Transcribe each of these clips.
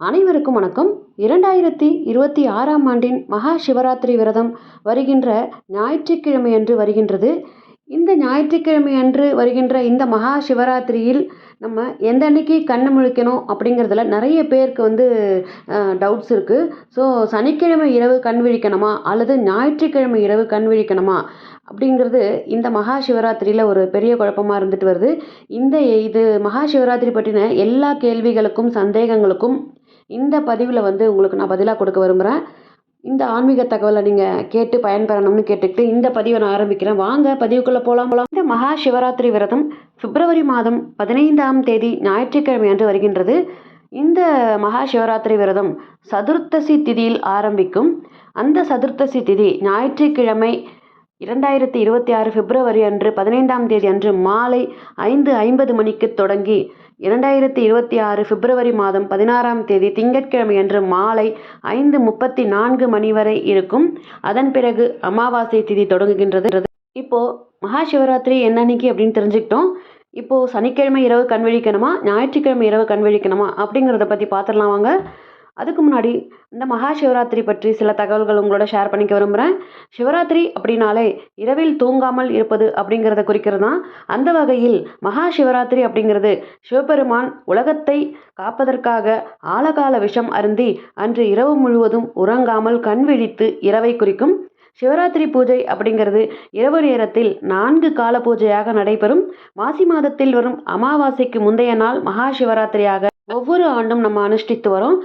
அனைவருக்கும் வணக்கம். 2026ஆம் ஆண்டின் மகா சிவராத்திரி விரதம் வருகின்ற ஞாயிற்றுக்கிழமையன்று வருகின்றது. இந்த ஞாயிற்றுக்கிழமையன்று வருகின்ற இந்த மகா சிவராத்திரியில் நம்ம எந்த அன்னைக்கு கண்ணு முழிக்கணும் அப்படிங்கிறதுல நிறைய பேருக்கு டவுட்ஸ் இருக்குது. ஸோ சனிக்கிழமை இரவு கண் விழிக்கணுமா அல்லது ஞாயிற்றுக்கிழமை இரவு கண் விழிக்கணுமா அப்படிங்கிறது இந்த மகா சிவராத்திரியில் ஒரு பெரிய குழப்பமாக இருந்துட்டு வருது. இது மகா சிவராத்திரி பற்றின எல்லா கேள்விகளுக்கும் சந்தேகங்களுக்கும் இந்த பதிவில் உங்களுக்கு நான் பதிலாக கொடுக்க விரும்புகிறேன். இந்த ஆன்மீக தகவலை நீங்கள் கேட்டு பயன்பெறணும்னு கேட்டுக்கிட்டு இந்த பதிவை நான் ஆரம்பிக்கிறேன். வாங்க பதிவுக்குள்ளே போகலாம். இந்த மகா சிவராத்திரி விரதம் பிப்ரவரி மாதம் 15ஆம் தேதி ஞாயிற்றுக்கிழமை அன்று வருகின்றது. இந்த மகா சிவராத்திரி விரதம் சதுர்த்தசி திதியில் ஆரம்பிக்கும். அந்த சதுர்த்தசி திதி ஞாயிற்றுக்கிழமை 2026 பிப்ரவரி அன்று 15ஆம் தேதி அன்று மாலை 5:50 மணிக்கு தொடங்கி 2026 பிப்ரவரி மாதம் 16ஆம் தேதி திங்கட்கிழமை அன்று மாலை 5:34 மணி வரை இருக்கும். அதன் பிறகு அமாவாசை திதி தொடங்குகின்றது. இப்போது மகா சிவராத்திரி என்னன்னைக்கு அப்படின்னு தெரிஞ்சுக்கிட்டோம். இப்போது சனிக்கிழமை இரவு கண் விழிக்கணுமா ஞாயிற்றுக்கிழமை இரவு கண் விழிக்கணுமா அப்படிங்கிறத பற்றி பார்த்துடலாம் வாங்க. அதுக்கு முன்னாடி இந்த மகா சிவராத்திரி பற்றி சில தகவல்கள் உங்களோட ஷேர் பண்ணிக்க விரும்புகிறேன். சிவராத்திரி அப்படின்னாலே இரவில் தூங்காமல் இருப்பது அப்படிங்கிறத குறிக்கிறது தான். அந்த வகையில் மகா சிவராத்திரி அப்படிங்கிறது சிவபெருமான் உலகத்தை காப்பதற்காக ஆழகால விஷம் அருந்தி அன்று இரவு முழுவதும் உறங்காமல் கண் விழித்து இரவை குறிக்கும். சிவராத்திரி பூஜை அப்படிங்கிறது இரவு நேரத்தில் 4 கால பூஜையாக நடைபெறும். மாசி மாதத்தில் வரும் அமாவாசைக்கு முந்தைய நாள் மகா சிவராத்திரியாக ஒவ்வொரு ஆண்டும் நம்ம அனுஷ்டித்து வரோம்.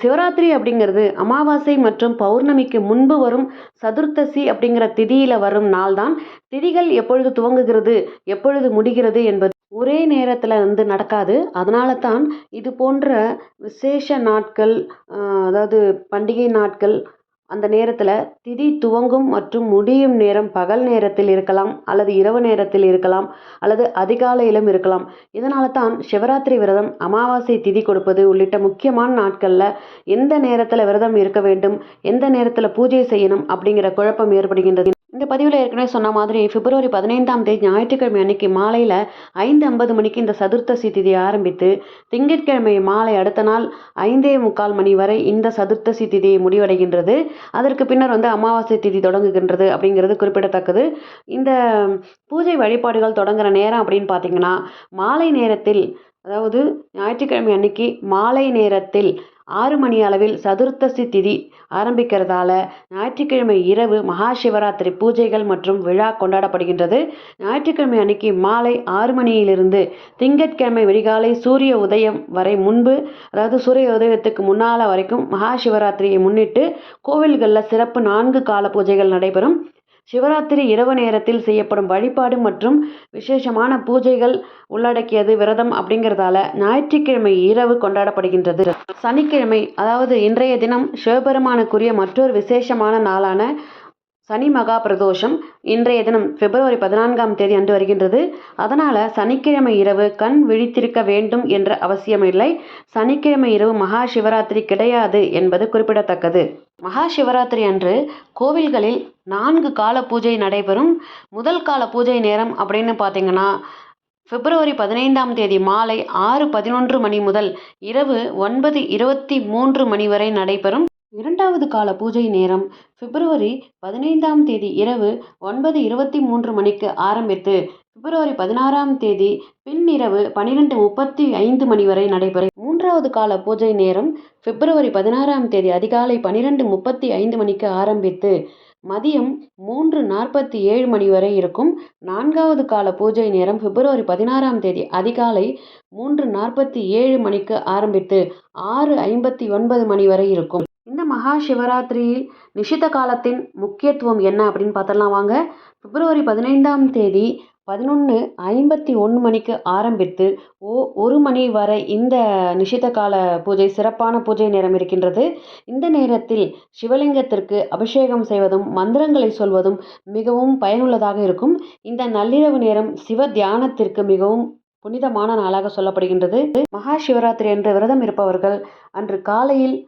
சிவராத்திரி அப்படிங்கிறது அமாவாசை மற்றும் பௌர்ணமிக்கு முன்பு வரும் சதுர்த்தசி அப்படிங்கிற திதியில வரும் நாள் தான். திதிகள் எப்பொழுது துவங்குகிறது எப்பொழுது முடிகிறது என்பது ஒரே நேரத்தில் நடக்காது. அதனால தான் இது போன்ற விசேஷ நாட்கள், அதாவது பண்டிகை நாட்கள், அந்த நேரத்தில் திதி துவங்கும் மற்றும் முடியும் நேரம் பகல் நேரத்தில் இருக்கலாம் அல்லது இரவு நேரத்தில் இருக்கலாம் அல்லது அதிகாலையிலும் இருக்கலாம். இதனால தான் சிவராத்திரி விரதம் அமாவாசை திதி கொடுப்பது உள்ளிட்ட முக்கியமான நாட்களில் எந்த நேரத்தில் விரதம் இருக்க வேண்டும், எந்த நேரத்தில் பூஜை செய்யணும் அப்படிங்கிற குழப்பம் ஏற்படுகின்றது. இந்த பதிவில் ஏற்கனவே சொன்ன மாதிரி பிப்ரவரி 15ஆம் தேதி ஞாயிற்றுக்கிழமை அன்னைக்கு மாலையில் 5:50 மணிக்கு இந்த சதுர்த்தசி திதி ஆரம்பித்து திங்கட்கிழமை மாலை அடுத்த நாள் 5:45 மணி வரை இந்த சதுர்த்தசி திதி முடிவடைகின்றது. அதற்கு பின்னர் அமாவாசை திதி தொடங்குகின்றது அப்படிங்கிறது குறிப்பிடத்தக்கது. இந்த பூஜை வழிபாடுகள் தொடங்குகிற நேரம் அப்படின்னு பார்த்தீங்கன்னா மாலை நேரத்தில், அதாவது ஞாயிற்றுக்கிழமை அன்னைக்கு மாலை நேரத்தில் 6 மணி அளவில் சதுர்த்தசி திதி ஆரம்பிக்கிறதால ஞாயிற்றுக்கிழமை இரவு மகா சிவராத்திரி பூஜைகள் மற்றும் விழா கொண்டாடப்படுகின்றது. ஞாயிற்றுக்கிழமை அன்னைக்கு மாலை 6 மணியிலிருந்து திங்கட்கிழமை விடிகாலை சூரிய உதயம் வரை முன்பு, அதாவது சூரிய உதயத்துக்கு முன்னால் வரைக்கும் மகா சிவராத்திரியை முன்னிட்டு கோவில்களில் சிறப்பு 4 கால பூஜைகள் நடைபெறும். சிவராத்திரி இரவு நேரத்தில் செய்யப்படும் வழிபாடு மற்றும் விசேஷமான பூஜைகள் உள்ளடக்கியது விரதம் அப்படிங்கிறதால ஞாயிற்றுக்கிழமை இரவு கொண்டாடப்படுகின்றது. சனிக்கிழமை, அதாவது இன்றைய தினம் சிவபெருமானுக்குரிய மற்றொரு விசேஷமான நாளான சனி மகா பிரதோஷம் இன்றைய தினம் பிப்ரவரி 14ஆம் தேதி அன்று வருகின்றது. அதனால் சனிக்கிழமை இரவு கண் விழித்திருக்க வேண்டும் என்ற அவசியமில்லை. சனிக்கிழமை இரவு மகா சிவராத்திரி கிடையாது என்பது குறிப்பிடத்தக்கது. மகா சிவராத்திரி அன்று கோவில்களில் 4 கால பூஜை நடைபெறும். முதல் கால பூஜை நேரம் அப்படின்னு பார்த்தீங்கன்னா பிப்ரவரி 15ஆம் தேதி மாலை 6:11 மணி முதல் இரவு 9:23 மணி வரை நடைபெறும். இரண்டாவது கால பூஜை நேரம் பிப்ரவரி 15ஆம் தேதி இரவு 9:23 மணிக்கு ஆரம்பித்து பிப்ரவரி 16ஆம் தேதி பின்னிரவு 12:35 மணி வரை நடைபெறும். மூன்றாவது கால பூஜை நேரம் பிப்ரவரி 16ஆம் தேதி அதிகாலை 12:35 மணிக்கு ஆரம்பித்து மதியம் 3:47 மணி வரை இருக்கும். நான்காவது கால பூஜை நேரம் பிப்ரவரி 16ஆம் தேதி அதிகாலை 3:47 மணிக்கு ஆரம்பித்து 6:59 மணி வரை இருக்கும். இந்த மகா சிவராத்திரியில் நிஷித காலத்தின் முக்கியத்துவம் என்ன அப்படின்னு பார்த்தலாம் வாங்க. பிப்ரவரி 15ஆம் தேதி 11:51 மணிக்கு ஆரம்பித்து 1 மணி வரை இந்த நிஷித கால பூஜை சிறப்பான பூஜை நேரம் இருக்கின்றது. இந்த நேரத்தில் சிவலிங்கத்திற்கு அபிஷேகம் செய்வதும் மந்திரங்களை சொல்வதும் மிகவும் பயனுள்ளதாக இருக்கும். இந்த நள்ளிரவு நேரம் சிவ தியானத்திற்கு மிகவும் புனிதமான நாளாக சொல்லப்படுகின்றது. மகா சிவராத்திரி அன்று விரதம் இருப்பவர்கள் அன்று காலையில்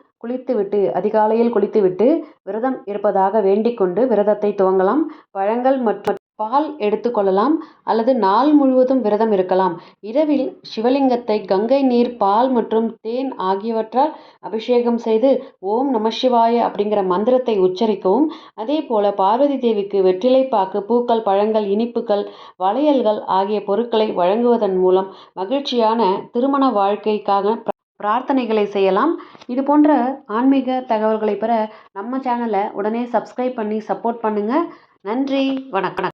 அதிகாலையில் குளித்துவிட்டு விரதம் இருப்பதாக வேண்டிக் கொண்டு விரதத்தை துவங்கலாம். பழங்கள் மற்றும் பால் எடுத்துக்கொள்ளலாம் அல்லது நாள் முழுவதும் விரதம் இருக்கலாம். இரவில் சிவலிங்கத்தை கங்கை நீர், பால் மற்றும் தேன் ஆகியவற்றால் அபிஷேகம் செய்து ஓம் நமசிவாய அப்படிங்கிற மந்திரத்தை உச்சரிக்கவும். அதே போல பார்வதி தேவிக்கு வெற்றிலைப்பாக்கு, பூக்கள், பழங்கள், இனிப்புகள், வளையல்கள் ஆகிய பொருட்களை வழங்குவதன் மூலம் மகிழ்ச்சியான திருமண வாழ்க்கைக்காக பிரார்த்தனைகளை செய்யலாம். இது போன்ற ஆன்மீக தகவல்களை பெற நம்ம சேனலை உடனே சப்ஸ்கிரைப் பண்ணி சப்போர்ட் பண்ணுங்க. நன்றி, வணக்கம்.